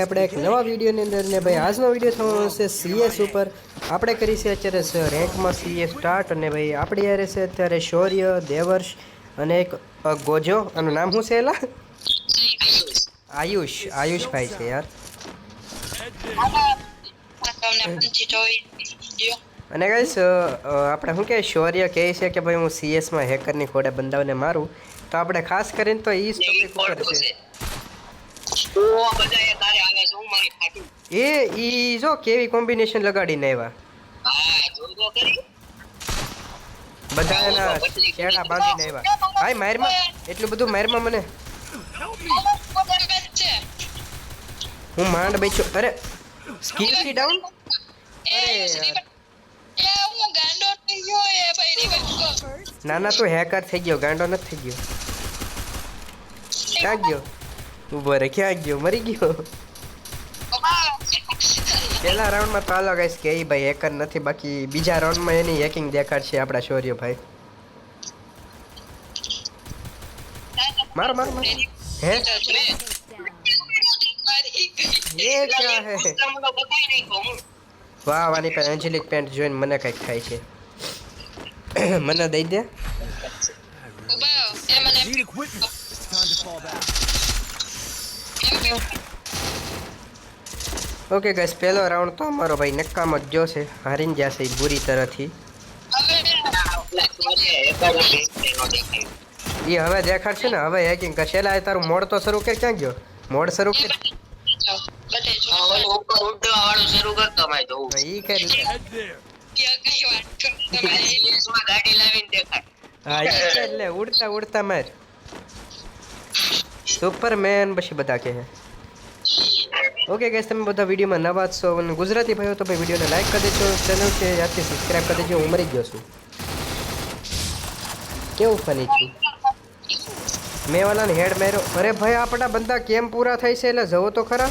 આપણે એક નવા વિડીયોની અંદર ને ભાઈ આજનો વિડીયો થવાનો છે સીએસ ઉપર આપણે કરી છે અત્યારે રેન્કમાં સીએસ સ્ટાર્ટ અને ભાઈ આપણી યારે છે અત્યારે શૌર્ય દેવર્ષ અને એક ગોજો આનું નામ શું છે એલા આયુષભાઈ છે યાર અને ગાઈસ આપણે શું કહે શૌર્ય કહે છે કે ભાઈ હું સીએસમાં હેકરની ખોડે બંદાવને મારું તો આપણે ખાસ કરીને તો એ જ ટોપિક ઉપર છે ઈ જો કેવી કોમ્બિનેશન લગાડીને આવ્યા બધા એના ચેડા બાંધીને આવ્યા ભાઈ મારમાં એટલું બધું મારમાં મને હું માંડ બેઠો અરે સ્કિલ થી ડાઉન અરે ના તું હેકર થઈ ગયો ગાંડો નથી થઈ ગયો ક્યાં ગયો ઉભો રે ક્યાં ગયો મરી ગયો પહેલા રાઉન્ડમાં તો હાલો ગાઈસ કે ભાઈ હેકર નથી બાકી બીજા રાઉન્ડમાં એની હેકિંગ દેખાડશે આપણા શૌર્યભાઈ માર માર માર હે ये क्या है वाह वानी पे एंजेलिक पेंट જોઈને મને કઈક થાય છે મને દઈ દે ओके गाइस पहलो राउंड तो हमारो भाई नक्काम जो से हारीन जैसे ही बुरी तरह थी ये हवे देखाड़ છે ને હવે હેકિંગ કરશેલા આ તારું મોડ તો શરૂ કર ક્યાં ગયો મોડ શરૂ કર શરૂ કરતો ભાઈ જો ઈ કરી લે ગાડી લાવીને દેખાડ હા ઈ કરી લે ઉડતા ઉડતા માર સુપરમેન પછી બધા કહે ओके गाइस તમે બધા વિડિયોમાં નવા છો અને ગુજરાતી ભાઈઓ તો ભાઈ વિડિયોને લાઈક કરી દેજો ચેનલ કે યાદથી સબસ્ક્રાઇબ કરી દેજો હું મરી ગયો છું કેવું ફની છું મેં વાલાને હેડ માર્યો અરે ભાઈ આપણા બંદા કેમ પૂરા થઈ છે એટલે જવો તો ખરા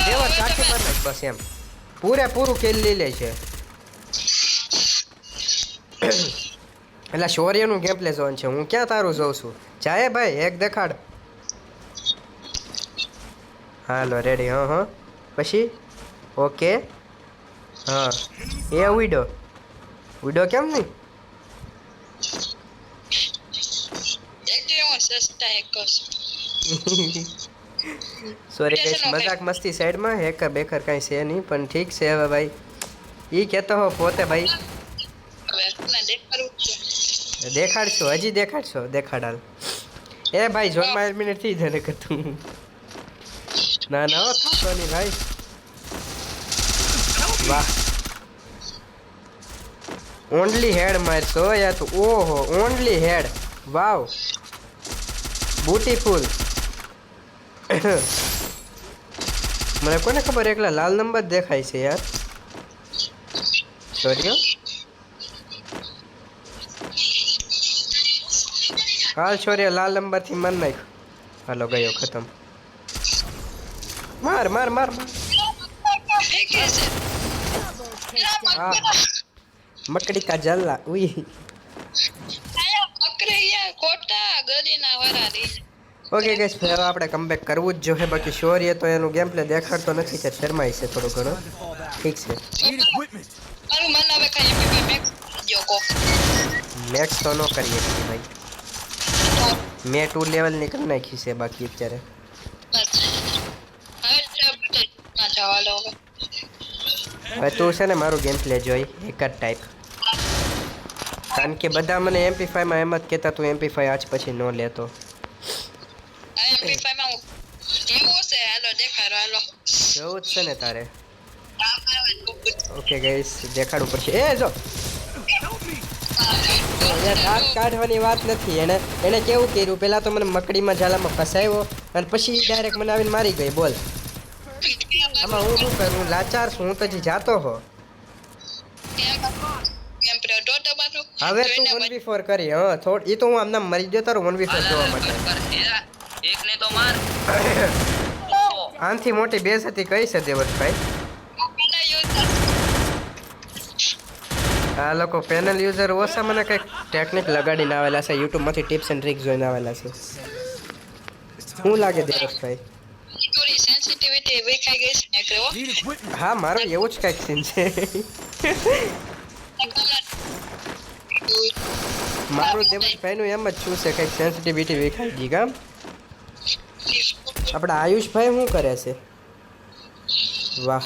દેવા ચાકી માર નાખ બસ એમ પૂરેપૂરું કેલ લઈ લે છે એટલે શૌર્યનું ગેમ પ્લે ઝોન છે હું ક્યાં તારું જોઉં છું જાય ભાઈ એક દેખાડ હાલો રેડી હા હા પછી ઓકે હા એ ઉડો ઉડો કેમ નહીં સોરી ગાઈસ મજાક મસ્તી સાઈડમાં હેકર બેકર કાંઈ છે નહીં પણ ઠીક છે હવે ભાઈ ઈ કહેતો હો પોતે ભાઈ દેખાડશો હજી દેખાડશો દેખાડાલ એ ભાઈ ઝોનમાં એડમિટ થઈ જાય કરતું ના ના થતો નહીં ભાઈ વાહ ઓનલી હેડ મારશો યા તો ઓહો ઓનલી હેડ વાવ બ્યુટીફુલ મને કોને ખબર એકલા લાલ નંબર દેખાય છે યાર સોરી હાલ છોરી લાલ નંબર થી મન નાખ હાલો ગયો ખતમ मार मार मार हाँ मकड़ी का जल्ला उई ओके गाइस फिर આપણે કમબેક કરવું જ જોઈએ બાકી શૌર્ય તો એનું ગેમ પ્લે દેખાડતો નથી કે શર્માઈ છે થોડું ઘણું ઠીક છે મેક્સ તો નો કરીએ ભાઈ મેં 2 લેવલ ની કરી નાખી છે બાકી અત્યારે હવે તું છે ને મારું ગેમ પ્લે જોઈ એક જ ટાઈપ કારણ કે બધા મને MP5 માં એમ જ કહેતા તું MP5 આજ પછી ન લેતો MP5 માં કેવું છે હાલો દેખાડો હાલો જોવું છે ને તારે ઓકે ગાઈસ દેખાડવું પડશે એ જો દાંત કાઢવાની વાત નથી એને કેવું કર્યું પેલા તો મને મકડીમાં ઝાલામાં ફસાયો અને પછી ડાયરેક્ટ મને આવીને મારી ગઈ બોલ આમાં હું શું કરું લાચાર છું હું તો હજી જાતો હો હવે તું 1v4 કરી હા થોડ ઈ તો હું આમના મરી ગયો તારું 1v4 જોવા માટે એકને તો માર આનથી મોટી બેસ હતી કઈ છે દેવતભાઈ આ લોકો પેનલ યુઝર ઓછા મને કંઈક ટેકનિક લગાડીને આવેલા છે યુટ્યુબમાંથી ટિપ્સ એન્ડ ટ્રિક્સ જોઈને આવેલા છે શું લાગે દેવસભાઈ? થોડી સેન્સિટિવિટી વેખાઈ ગઈ છે ને કેવો હા મારો એવું જ કંઈક સીન છે. મારું દેવસભાઈનું એમ જ શું છે કંઈક સેન્સિટિવિટી વેખાઈ ગઈ કામ. આપણા આયુષભાઈ શું કરે છે? વાહ,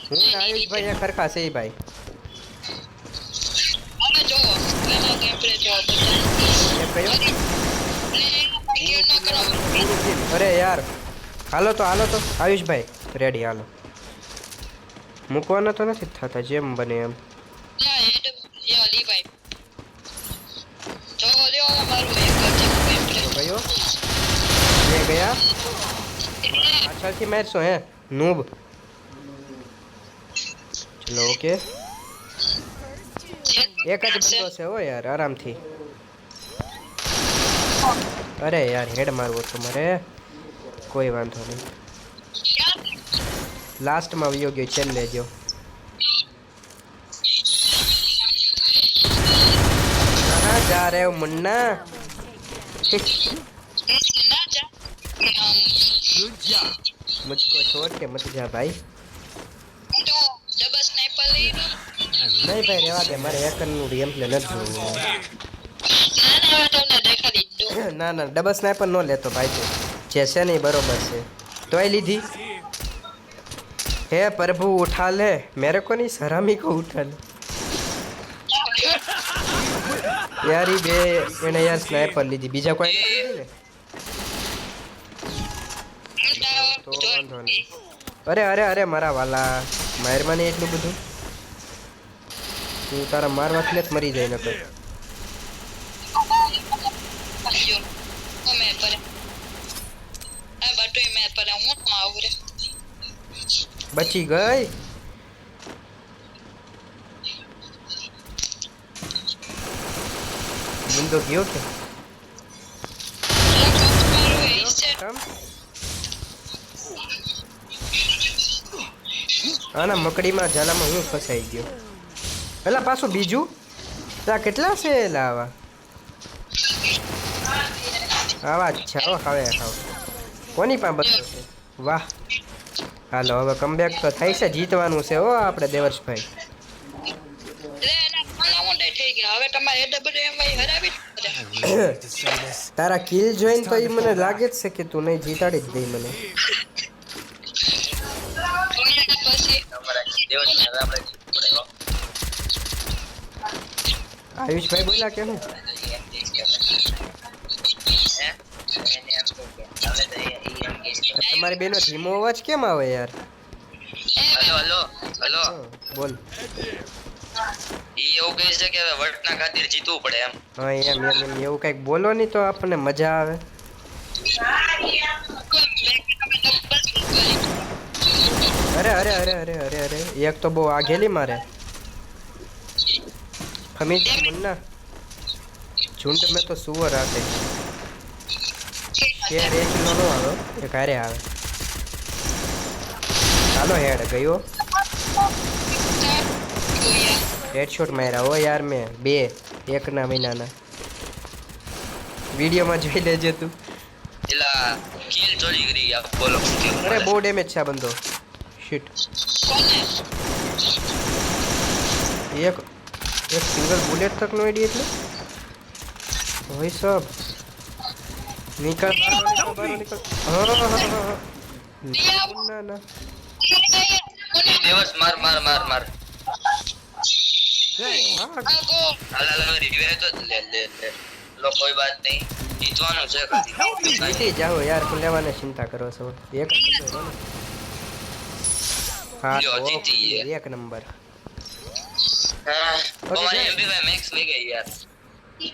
હું ને આયુષભાઈ એક સરખા છે ભાઈ. હવે જો એનો ગેમ પ્લે જો એ કયો? અરે યાર, હાલો તો આયુષભાઈ રેડી હાલો. મૂકવાના તો નથી થતા જેમ બને એમ. ના હેડ યો લી ભાઈ જો લ્યો મારું એક ગેમ પ્લે કયો? એ ગયા પાછળથી મારશો હે નૂબ. ચલો ઓકે, એક જ બંદો છે હો યાર, આરામથી. અરે યાર હેડ મારવો તો મારે, કોઈ વાંધો નહીં. લાસ્ટમાં વયો ગયો, છેલ્લે જો. कहाँ जा रहे हो मुन्ना? मुझको छोड़ के मत जा भाई. नहीं भाई रेवा दे, मारे એકન નું ગેમ પ્લે નથી જોવું. ના ના ડબલ સ્નાઈપર નો લેતો ભાઈ, તું જે છે નહીં બરોબર છે તોય લીધી. हे प्रभु उठा ले मेरे को नहीं, सरामी को उठा ले यार. ये बे એને યાર સ્નાઈપર લીધી, બીજા કોઈ લીધી ને તો વાંધો નહીં. અરે અરે અરે મારા વાલા, મારમાં નહીં એટલું બધું. તું તારા મારવાથી જ મરી જાય નકર. બચી ગઈ. બંદો ગયો કે આના મકડીમાં ઝાલામાં હું ફસાઈ ગયો. પેલા પાછું બીજું ત્યાં કેટલા છે એલા આવા આવા જ છે. હવે ખાવ કોની પાસે બધું છે. વાહ હાલો હવે કમબેક તો થાય છે, જીતવાનું છે હો આપણે દેવર્ષભાઈ. તારા કિલ જોઈને તો એ મને લાગે જ છે કે તું નહીં જીતાડી જ દઈ મને. આયુષભાઈ બોલ્યા કે હું તમારી બેનો ધીમો અવાજ કેમ આવે યાર? હલો હલો હલો બોલ. ઈ એવું કહે છે કે હવે વટના ખાतिर જીતવું પડે એમ. હા એમ એવું કંઈક બોલો નહીં તો આપણને મજા આવે. અરે અરે અરે અરે અરે અરે એક તો બહુ આગેલી મારે. ખમીજ મુન્ના ઝુંડ મેં તો સુવર આતે શેર એક કિલો નો આવે, એક હારે આવે. ચાલો હેડ ગયો. હેડશોટ માર્યા હો યાર મેં બે એકના મહિનાના. વિડીયોમાં જોઈ લેજે તું. એલા કિલ ચોરી કરી આ બોલો. અરે બહુ ડેમેજ છે આ બંદો. શિટ એક સિંગલ બુલેટ તક નો આઈડી એટલે ભાઈ સાહેબ निकल बाहर निकल. हाँ ना ना देवस मार मार मार मार. हाल रिवे तो ले ले ले लो, कोई बात नहीं, जीतવાનું છે કદી. જીતી જાઓ યાર, પણ લેવાને ચિંતા કરો છો. એક હા જીતી એક નંબર. હા તમારી એમબી મેક્સ મે ગઈ યાર.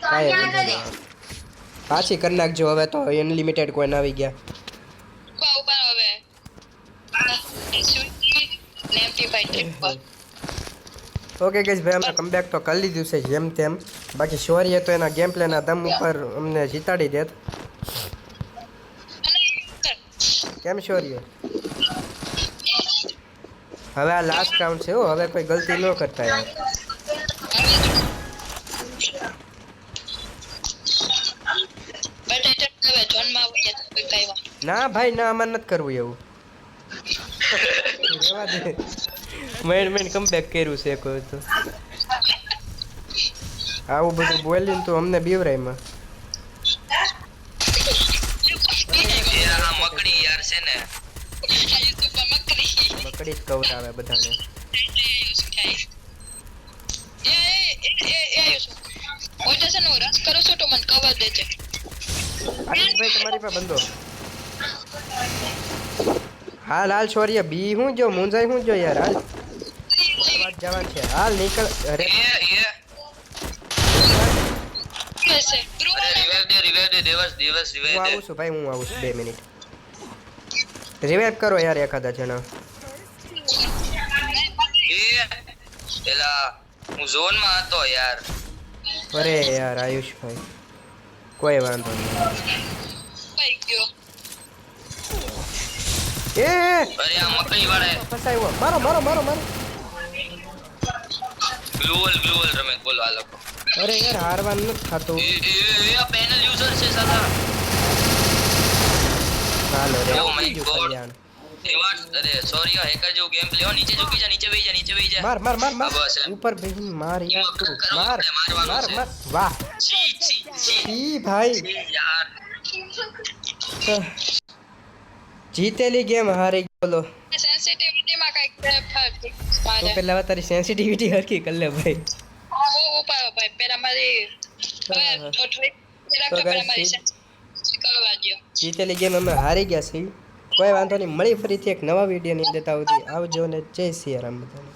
કાય પાછી કરી નાખજો હવે તો, અનલિમિટેડ કોઈન આવી ગયા. ઓકે ગાઈસ ભાઈ અમે કમબેક તો કરી લીધું છે જેમ તેમ. બાકી શોરીએ તો એના ગેમ પ્લેના દમ ઉપર અમને જીતાડી દેત. કેમ શોરીએ? હવે આ લાસ્ટ રાઉન્ડ છે હો, હવે કોઈ ગલતી ન કરતા યાર. જોનમાં ના ભાઈ ના અમારે નથી કરવું એવું રેવા દે મેન કમબેક કર્યું છે કોઈ તો આવું બધું બોલીને તો અમને બીવરાયમાં એ આ મકડી યાર છે ને મકડી જ કવરાવે બધાને રસ કરો છો તો મને કવર દેજે આયુષભાઈ તમારી પાસે બંધો હાલ હાલ છોરીયા બી હું જો મુંજાઈ હું જો યાર હાલ વાત જવાન છે હાલ નીકળ અરે એ કેસે રિવાઇવ દે દિવસ હું રિવાઇવ આવું છું ભાઈ હું આવું છું 2 મિનિટ રિવાઇવ કરો યાર એખાદા જણા દે એ પેલા હું ઝોન માં હતો યાર અરે યાર આયુષભાઈ કોઈ વાંધો નહીં ભાઈ ગયો એ અરે આ મકડી વાળા ફસાયો મારો મારો મારો મારો ગ્લુઅલ રમે બોલો આ લોકો અરે યાર હારવાનું નથી થતું એ પેનલ યુઝર છે સાદા હાલો રે Oh my બીજું God. કલ્યાણ એવા અરે સોરી હેકર જેવું ગેમ પ્લે નીચે ઝૂકી જા નીચે વહી જા માર માર માર માર હા, બસ એમ. ઉપર બેહીન માર યાર તું કરવું માર પડે, મારવાનું માર છે. માર વાહ છી ઈ ભાઈ યાર જીતેલી ગેમ હારી બોલો સેન્સિટિવિટી માં કઈક ફરક તો મારે પેલા તારી સેન્સિટિવિટી હરકી કર લે ભાઈ હું ઉપાડો ભાઈ પેલા મારી હા. થોડી તો પેલા guys, મારી જી- કરવા દો જીતેલી ગેમ અમે હારી ગયા છીએ કોઈ વાંધો નહીં મળી ફરીથી એક નવા વિડીયોની અંદર આવજો ને જય સિયારામ બધાને